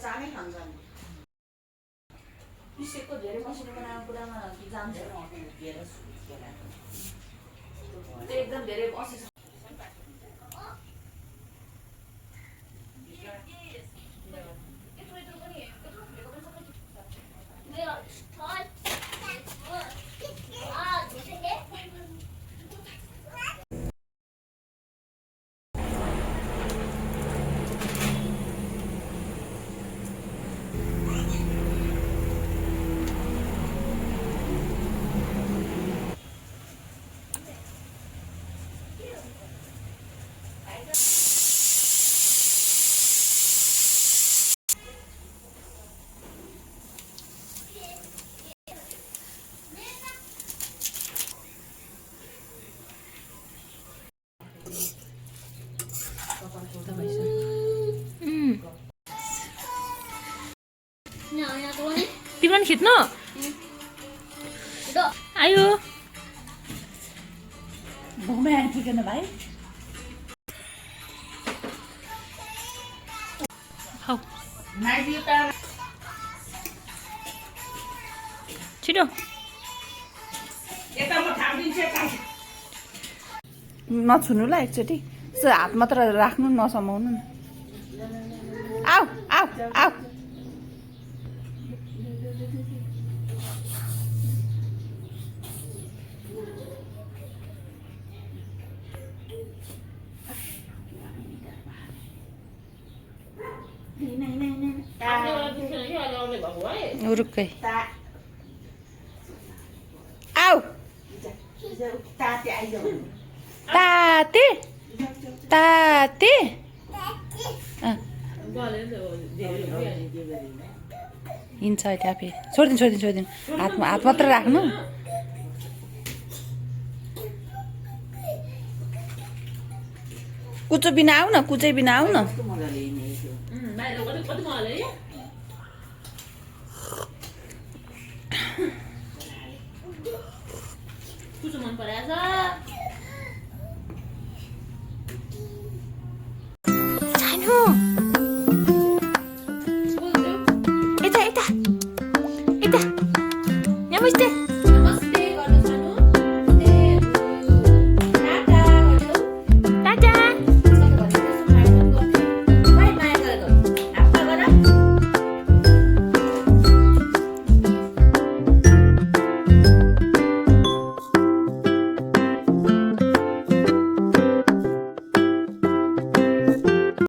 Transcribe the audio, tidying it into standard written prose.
चानै खान्छ नि पिसेको धेरै मसिनो बनाएको कुरामा जान्छ एकदम धेरै बसेछ तिम्रो खिच्नु आयो घुमे आइपुगेन भाइ छिटो नछुनुलाई एकचोटि हात मात्र राख्नु नसमाउनु न आऊ आऊ आऊ उरुक्कै आऊ ताते ताते हिँड्छ ट्यापे छोडिदिनु हात मात्र राख्नु कुचो बिना आऊ न कुचै बिना आऊ न कुचो मन परेछ